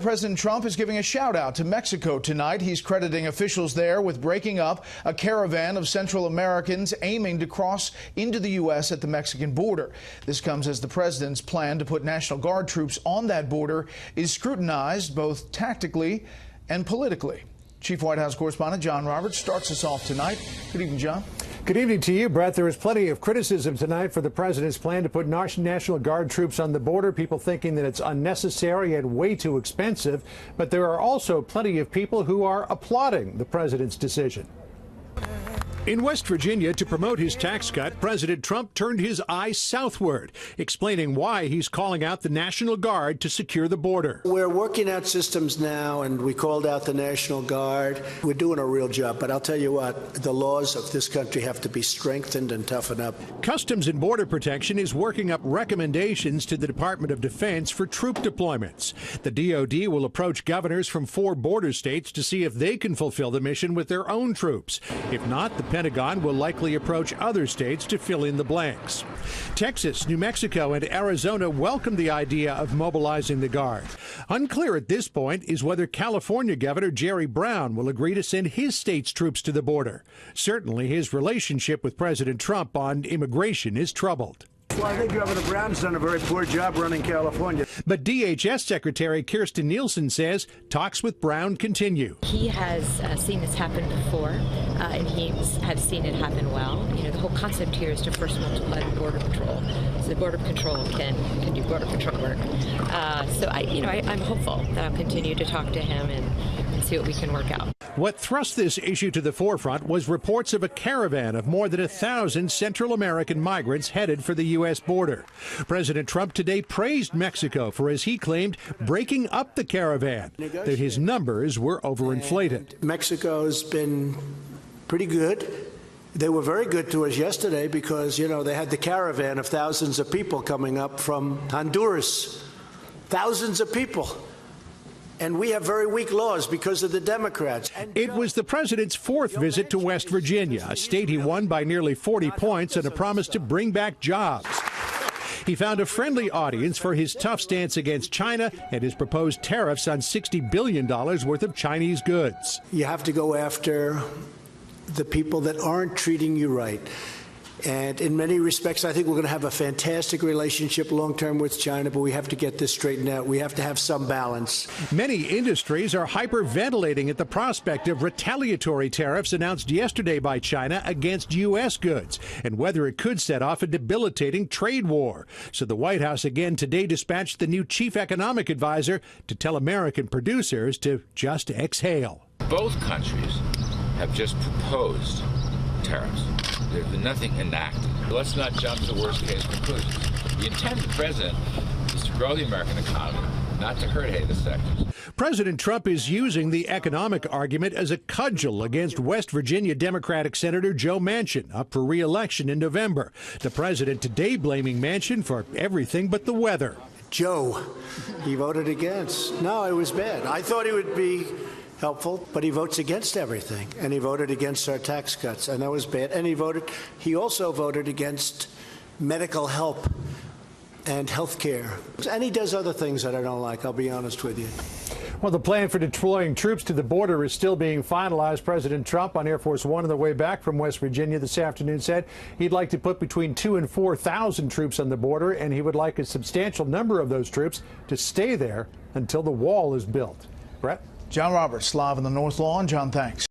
President Trump is giving a shout out to Mexico tonight. He's crediting officials there with breaking up a caravan of Central Americans aiming to cross into the U.S. at the Mexican border. This comes as the president's plan to put National Guard troops on that border is scrutinized both tactically and politically. Chief White House correspondent John Roberts starts us off tonight. Good evening, John. Good evening to you, Brett. There is plenty of criticism tonight for the president's plan to put National Guard troops on the border, people thinking that it's unnecessary and way too expensive. But there are also plenty of people who are applauding the president's decision. In West Virginia, to promote his tax cut, President Trump turned his eyes southward, explaining why he's calling out the National Guard to secure the border. We're working out systems now, and we called out the National Guard. We're doing a real job, but I'll tell you what, the laws of this country have to be strengthened and toughened up. Customs and Border Protection is working up recommendations to the Department of Defense for troop deployments. The DoD will approach governors from 4 border states to see if they can fulfill the mission with their own troops. If not, the Pentagon will likely approach other states to fill in the blanks. Texas, New Mexico, and Arizona welcome the idea of mobilizing the Guard. Unclear at this point is whether California Governor Jerry Brown will agree to send his state's troops to the border. Certainly, his relationship with President Trump on immigration is troubled. Well, I think Governor Brown's done a very poor job running California. But DHS Secretary Kirstjen Nielsen says talks with Brown continue. He has seen this happen before, and he has seen it happen well. You know, the whole concept here is to first multiply the border patrol, so the border patrol can do border patrol work. So I'm hopeful that I'll continue to talk to him and see what we can work out. What thrust this issue to the forefront was reports of a caravan of more than 1,000 Central American migrants headed for the U.S. border. President Trump today praised Mexico for, as he claimed, breaking up the caravan, that his numbers were overinflated. Mexico's been pretty good. They were very good to us yesterday because, you know, they had the caravan of thousands of people coming up from Honduras. Thousands of people. And we have very weak laws because of the Democrats. It was the president's 4th visit to West Virginia, a state he won by nearly 40 points and a promise to bring back jobs. He found a friendly audience for his tough stance against China and his proposed tariffs on $60 billion worth of Chinese goods. You have to go after the people that aren't treating you right. And in many respects, I think we're going to have a fantastic relationship long-term with China, but we have to get this straightened out. We have to have some balance. Many industries are hyperventilating at the prospect of retaliatory tariffs announced yesterday by China against U.S. goods and whether it could set off a debilitating trade war. So the White House again today dispatched the new chief economic advisor to tell American producers to just exhale. Both countries have just proposed tariffs. There's been nothing enacted. Let's not jump to worst-case conclusions. The intent of the president is to grow the American economy, not to hurt any of the sectors. President Trump is using the economic argument as a cudgel against West Virginia Democratic Senator Joe Manchin, up for re-election in November. The president today blaming Manchin for everything but the weather. Joe, he voted against. No, it was bad. I thought he would be helpful, but he votes against everything, and he voted against our tax cuts, and that was bad. And he also voted against medical help and health care, and he does other things that I don't like, I'll be honest with you. Well, the plan for deploying troops to the border is still being finalized. President Trump on Air Force One on the way back from West Virginia this afternoon said he'd like to put between 2,000 and 4,000 troops on the border, and he would like a substantial number of those troops to stay there until the wall is built. Brett? John Roberts, live on the North Lawn. John, thanks.